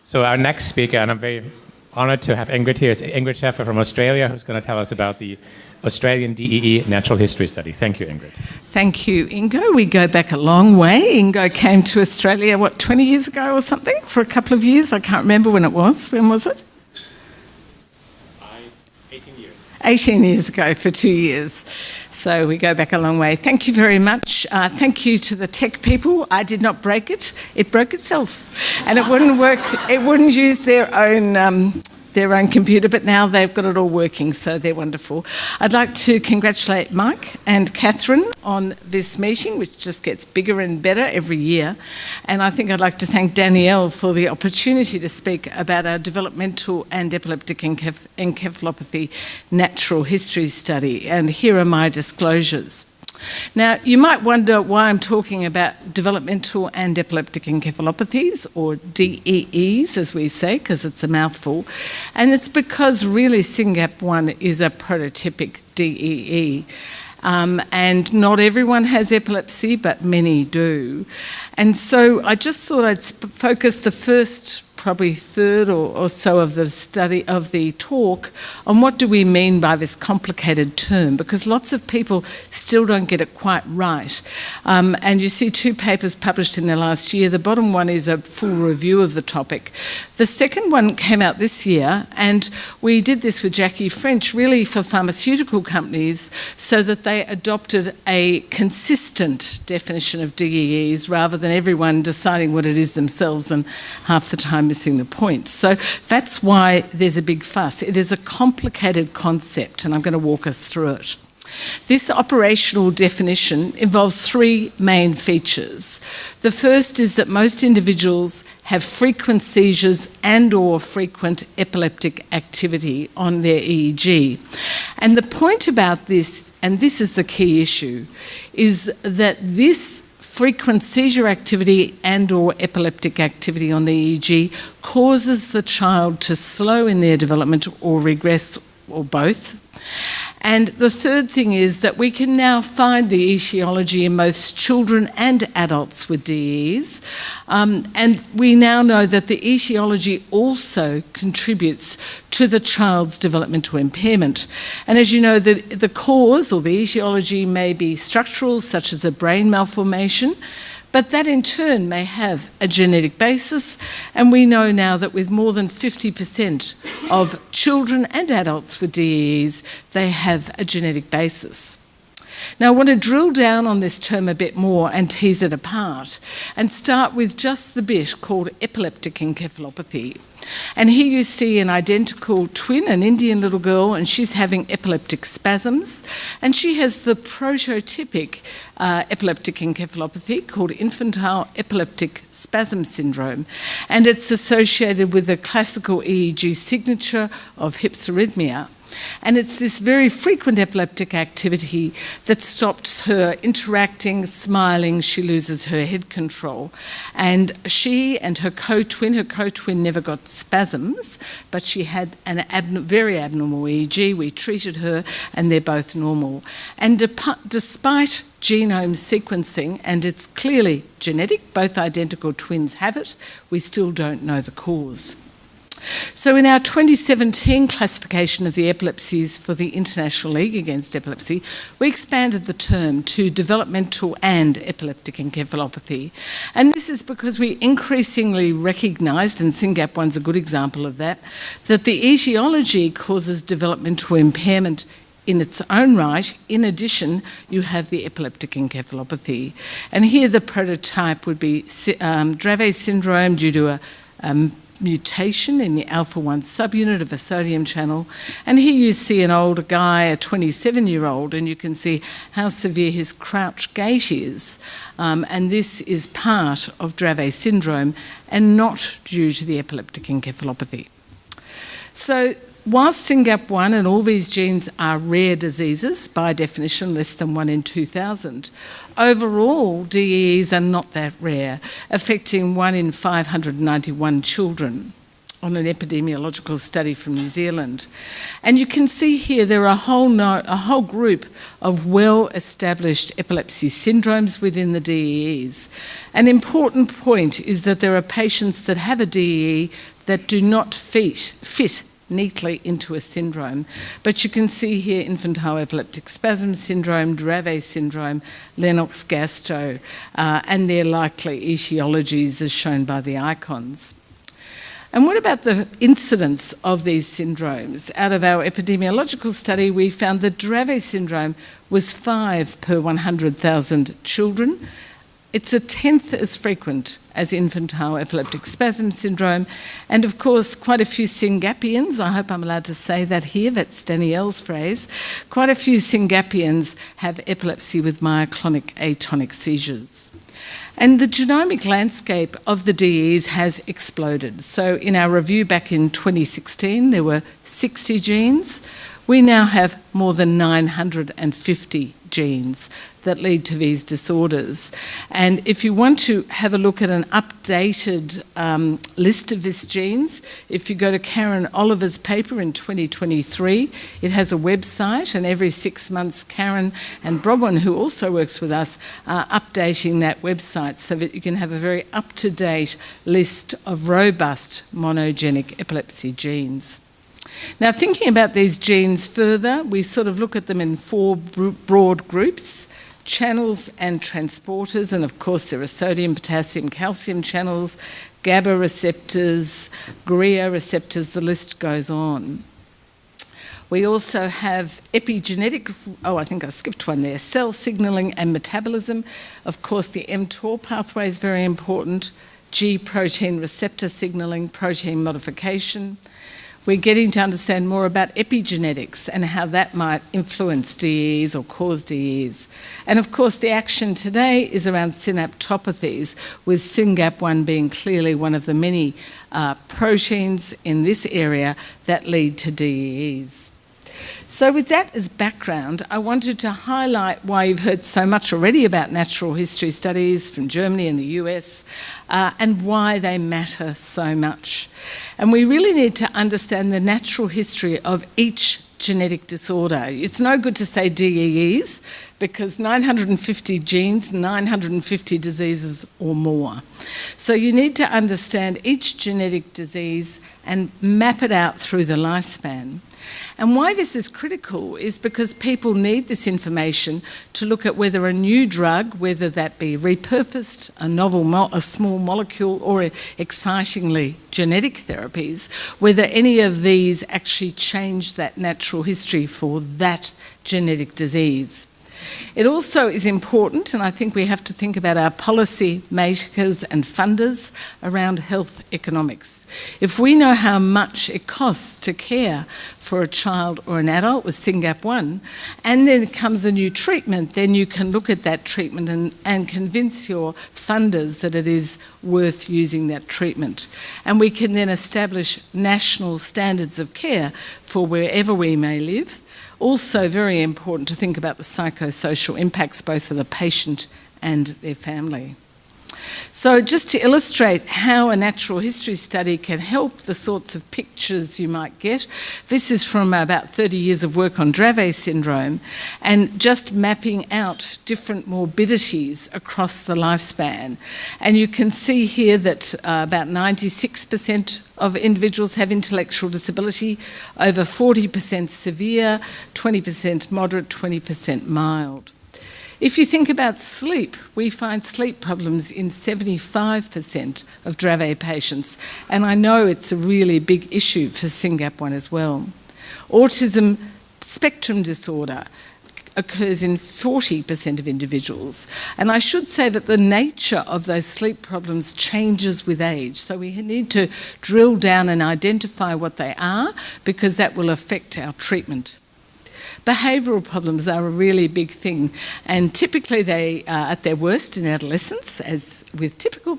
So our next speaker, and I'm very honored to have Ingrid here, is Ingrid Scheffer from Australia, who's going to tell us about the Australian DEE Natural History Study. Thank you, Ingrid. Thank you, Ingo. We go back a long way. Ingo came to Australia, 20 years ago or something? For a couple of years? I can't remember when it was. When was it? 18 years. 18 years ago for 2 years. So we go back a long way. Thank you very much. Thank you to the tech people. I did not break it. It broke itself. And it wouldn't work. It wouldn't use their own computer, but now they've got it all working, so they're wonderful. I'd like to congratulate Mike and Catherine on this meeting, which just gets bigger and better every year. And I think I'd like to thank Danielle for the opportunity to speak about our developmental and epileptic encephalopathy natural history study. And here are my disclosures. Now, you might wonder why I'm talking about developmental and epileptic encephalopathies, or DEEs, as we say, because it's a mouthful. And it's because really SYNGAP1 is a prototypic DEE. And not everyone has epilepsy, but many do. And so I just thought I'd focus the first probably third or so of the study of the talk on what do we mean by this complicated term, because lots of people still don't get it quite right. And you see two papers published in the last year. The bottom one is a full review of the topic. The second one came out this year, and we did this with Jackie French really for pharmaceutical companies so that they adopted a consistent definition of DEEs rather than everyone deciding what it is themselves and half the time missing the point. So that's why there's a big fuss. It is a complicated concept, and I'm going to walk us through it. This operational definition involves three main features. The first is that most individuals have frequent seizures and/or frequent epileptic activity on their EEG. And the point about this, and this is the key issue, is that this frequent seizure activity and/or epileptic activity on the EEG causes the child to slow in their development or regress, or both. And the third thing is that we can now find the etiology in most children and adults with DEEs. And we now know that the etiology also contributes to the child's developmental impairment. And as you know, the cause or the etiology may be structural, such as a brain malformation, but that in turn may have a genetic basis, and we know now that with more than 50% of children and adults with DEEs, they have a genetic basis. Now, I want to drill down on this term a bit more and tease it apart, and start with just the bit called epileptic encephalopathy. And here you see an identical twin, an Indian little girl, and she's having epileptic spasms. And she has the prototypic epileptic encephalopathy called infantile epileptic spasm syndrome. And it's associated with a classical EEG signature of hypsarrhythmia. And it's this very frequent epileptic activity that stops her interacting, smiling. She loses her head control. And she and her co-twin never got spasms, but she had a very abnormal EEG. We treated her, and they're both normal. And despite genome sequencing, and it's clearly genetic, both identical twins have it, we still don't know the cause. So in our 2017 classification of the epilepsies for the International League Against Epilepsy, we expanded the term to developmental and epileptic encephalopathy. And this is because we increasingly recognised, and SYNGAP1's a good example of that, that the etiology causes developmental impairment in its own right. In addition, you have the epileptic encephalopathy. And here the prototype would be Dravet syndrome due to a mutation in the alpha-1 subunit of a sodium channel. And here you see an older guy, a 27-year-old, and you can see how severe his crouch gait is. And this is part of Dravet syndrome and not due to the epileptic encephalopathy. So whilst SYNGAP1 and all these genes are rare diseases, by definition less than 1 in 2,000, overall DEEs are not that rare, affecting 1 in 591 children on an epidemiological study from New Zealand. And you can see here there are a whole group of well-established epilepsy syndromes within the DEEs. An important point is that there are patients that have a DEE that do not fit neatly into a syndrome. But you can see here infantile epileptic spasm syndrome, Dravet syndrome, Lennox-Gastaut, and their likely etiologies as shown by the icons. And what about the incidence of these syndromes? Out of our epidemiological study, we found that Dravet syndrome was 5 per 100,000 children. It's a tenth as frequent as infantile epileptic spasm syndrome, and of course quite a few Syngapians, I hope I'm allowed to say that here, that's Danielle's phrase, quite a few Syngapians have epilepsy with myoclonic atonic seizures. And the genomic landscape of the DEEs has exploded. So in our review back in 2016, there were 60 genes. We now have more than 950 genes that lead to these disorders. And if you want to have a look at an updated list of these genes, if you go to Karen Oliver's paper in 2023, it has a website, and every 6 months Karen and Bronwyn, who also works with us, are updating that website so that you can have a very up-to-date list of robust monogenic epilepsy genes. Now, thinking about these genes further, we sort of look at them in 4 broad groups: channels and transporters, and of course there are sodium, potassium, calcium channels, GABA receptors, GRIA receptors, the list goes on. We also have epigenetic, I think I skipped one there, cell signalling and metabolism. Of course, the mTOR pathway is very important, G protein receptor signalling, protein modification. We're getting to understand more about epigenetics and how that might influence DEEs or cause DEEs. And of course, the action today is around synaptopathies, with SYNGAP1 being clearly one of the many proteins in this area that lead to DEEs. So with that as background, I wanted to highlight why you've heard so much already about natural history studies from Germany and the US, and why they matter so much. And we really need to understand the natural history of each genetic disorder. It's no good to say DEEs, because 950 genes, 950 diseases or more. So you need to understand each genetic disease and map it out through the lifespan. And why this is critical is because people need this information to look at whether a new drug, whether that be repurposed, a small molecule, or excitingly genetic therapies, whether any of these actually change that natural history for that genetic disease. It also is important, and I think we have to think about our policy makers and funders around health economics. If we know how much it costs to care for a child or an adult with SYNGAP1, and then comes a new treatment, then you can look at that treatment and convince your funders that it is worth using that treatment. And we can then establish national standards of care for wherever we may live. Also very important to think about the psychosocial impacts both for the patient and their family. So just to illustrate how a natural history study can help the sorts of pictures you might get, this is from about 30 years of work on Dravet syndrome, and just mapping out different morbidities across the lifespan. And you can see here that about 96% of individuals have intellectual disability, over 40% severe, 20% moderate, 20% mild. If you think about sleep, we find sleep problems in 75% of Dravet patients, and I know it's a really big issue for SYNGAP1 as well. Autism spectrum disorder occurs in 40% of individuals, and I should say that the nature of those sleep problems changes with age, so we need to drill down and identify what they are, because that will affect our treatment. Behavioural problems are a really big thing, and typically they are at their worst in adolescence, as with typical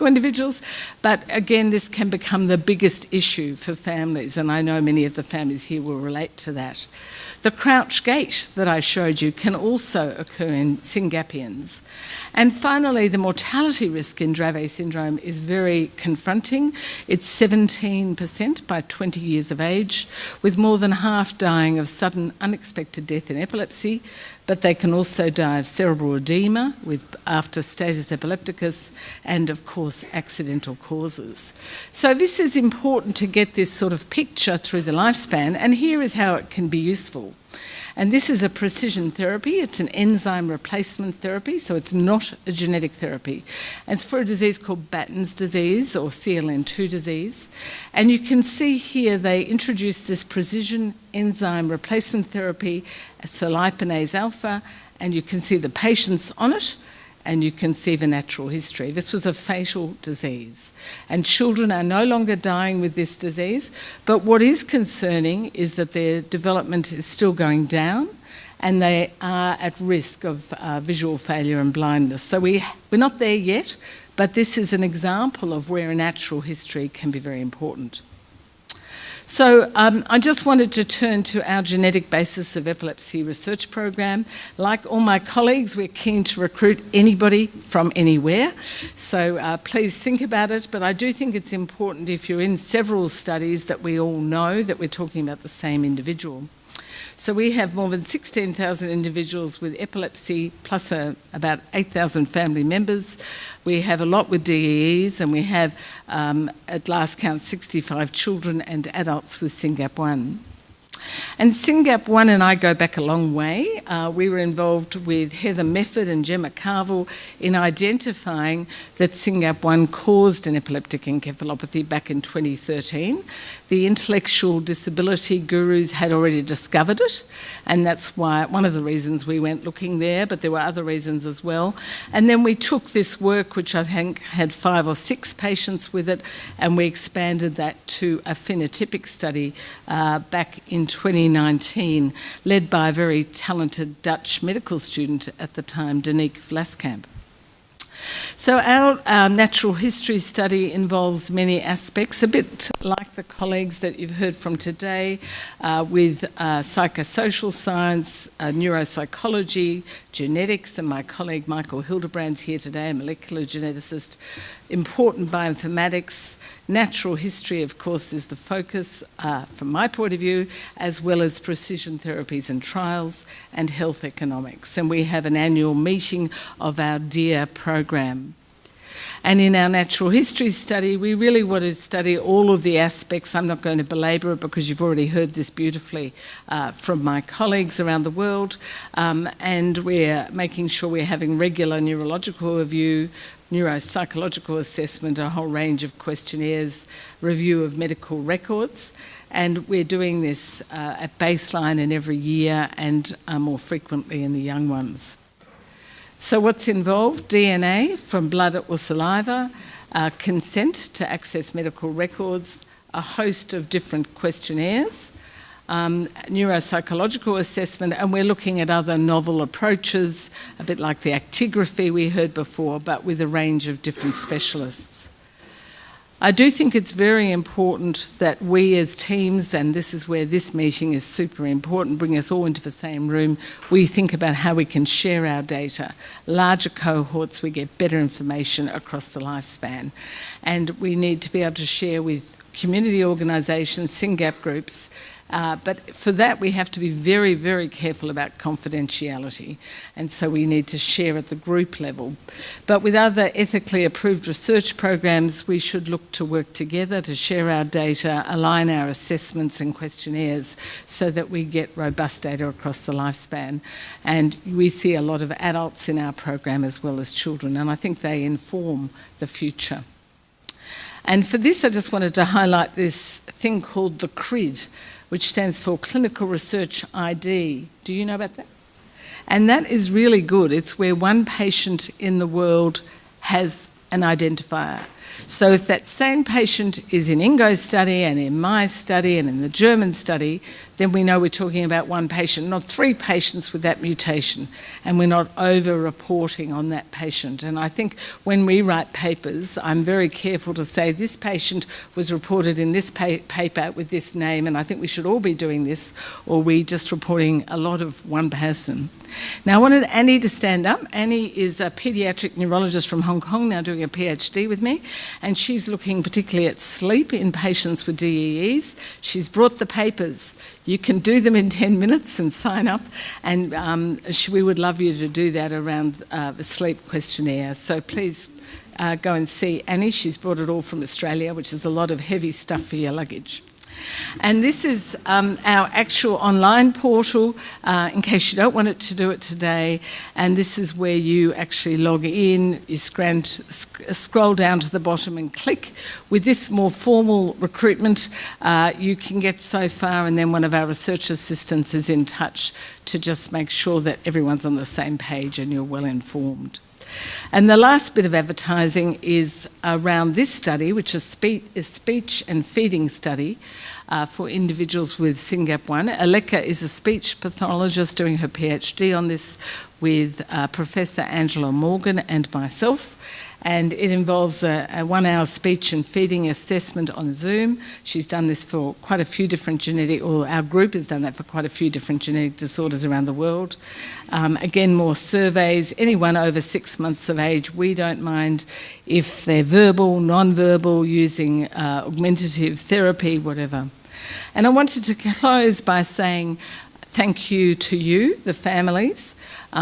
individuals, but again this can become the biggest issue for families, and I know many of the families here will relate to that. The crouch gait that I showed you can also occur in Syngapians. And finally, the mortality risk in Dravet syndrome is very confronting. It's 17% by 20 years of age, with more than half dying of sudden sudden unexpected death in epilepsy, but they can also die of cerebral edema after status epilepticus and, of course, accidental causes. So this is important to get this sort of picture through the lifespan, and here is how it can be useful. And this is a precision therapy. It's an enzyme replacement therapy, so it's not a genetic therapy. And it's for a disease called Batten's disease or CLN2 disease. And you can see here they introduced this precision enzyme replacement therapy, solipinase alpha, and you can see the patients on it, and you can see the natural history. This was a fatal disease, and children are no longer dying with this disease, but what is concerning is that their development is still going down, and they are at risk of visual failure and blindness. So we're not there yet, but this is an example of where a natural history can be very important. So I just wanted to turn to our genetic basis of epilepsy research program. Like all my colleagues, we're keen to recruit anybody from anywhere. So please think about it. But I do think it's important if you're in several studies that we all know that we're talking about the same individual. So we have more than 16,000 individuals with epilepsy, plus about 8,000 family members. We have a lot with DEEs, and we have, at last count, 65 children and adults with SYNGAP1. And SYNGAP1 and I go back a long way. We were involved with Heather Mefford and Gemma Carville in identifying that SYNGAP1 caused an epileptic encephalopathy back in 2013. The intellectual disability gurus had already discovered it, and that's why one of the reasons we went looking there, but there were other reasons as well. And then we took this work, which I think had 5 or 6 patients with it, and we expanded that to a phenotypic study back in 2019, led by a very talented Dutch medical student at the time, Danique Vlaskamp. So our natural history study involves many aspects, a bit like the colleagues that you've heard from today, with psychosocial science, neuropsychology, genetics, and my colleague Michael Hildebrand's here today, a molecular geneticist, important bioinformatics. Natural history, of course, is the focus from my point of view, as well as precision therapies and trials and health economics. And we have an annual meeting of our DEE program. And in our natural history study, we really want to study all of the aspects. I'm not going to belabor it because you've already heard this beautifully from my colleagues around the world. And we're making sure we're having regular neurological review, neuropsychological assessment, a whole range of questionnaires, review of medical records. And we're doing this at baseline and every year and more frequently in the young ones. So what's involved? DNA from blood or saliva, consent to access medical records, a host of different questionnaires, neuropsychological assessment, and we're looking at other novel approaches, a bit like the actigraphy we heard before, but with a range of different specialists. I do think it's very important that we as teams, and this is where this meeting is super important, bring us all into the same room, we think about how we can share our data. Larger cohorts, we get better information across the lifespan. And we need to be able to share with community organisations, SYNGAP groups, but for that we have to be very, very careful about confidentiality, and so we need to share at the group level. But with other ethically approved research programs, we should look to work together to share our data, align our assessments and questionnaires so that we get robust data across the lifespan. And we see a lot of adults in our program as well as children, and I think they inform the future. And for this, I just wanted to highlight this thing called the CRID, which stands for Clinical Research ID. Do you know about that? And that is really good. It's where one patient in the world has an identifier. So if that same patient is in Ingo's study and in my study and in the German study, then we know we're talking about one patient, not 3 patients with that mutation, and we're not over-reporting on that patient. And I think when we write papers, I'm very careful to say this patient was reported in this paper with this name, and I think we should all be doing this, or we just reporting a lot of one person. Now I wanted Annie to stand up. Annie is a paediatric neurologist from Hong Kong, now doing a PhD with me, and she's looking particularly at sleep in patients with DEEs. She's brought the papers. You can do them in 10 minutes and sign up, and we would love you to do that around the sleep questionnaire. So please go and see Annie. She's brought it all from Australia, which is a lot of heavy stuff for your luggage. And this is our actual online portal, in case you don't want it to do it today. And this is where you actually log in, you scroll down to the bottom and click. With this more formal recruitment, you can get so far, and then one of our research assistants is in touch to just make sure that everyone's on the same page and you're well informed. And the last bit of advertising is around this study, which is speech and feeding study for individuals with SYNGAP1. Aleka is a speech pathologist doing her PhD on this with Professor Angela Morgan and myself. And it involves a 1-hour speech and feeding assessment on Zoom. She's done this for quite a few different our group has done that for quite a few different genetic disorders around the world. Again, more surveys. Anyone over 6 months of age, we don't mind if they're verbal, non-verbal, using augmentative therapy, whatever. And I wanted to close by saying thank you to you, the families.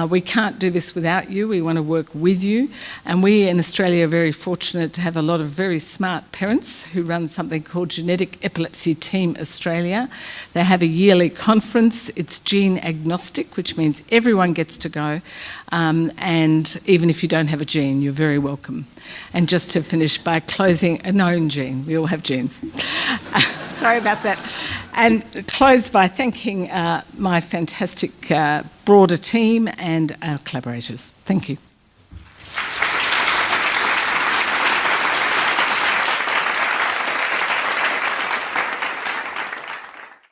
We can't do this without you. We want to work with you. And we in Australia are very fortunate to have a lot of very smart parents who run something called Genetic Epilepsy Team Australia. They have a yearly conference. It's gene agnostic, which means everyone gets to go. And even if you don't have a gene, you're very welcome. And just to finish by closing, a known gene. We all have genes. Sorry about that. And close by thanking my fantastic broader team and our collaborators. Thank you.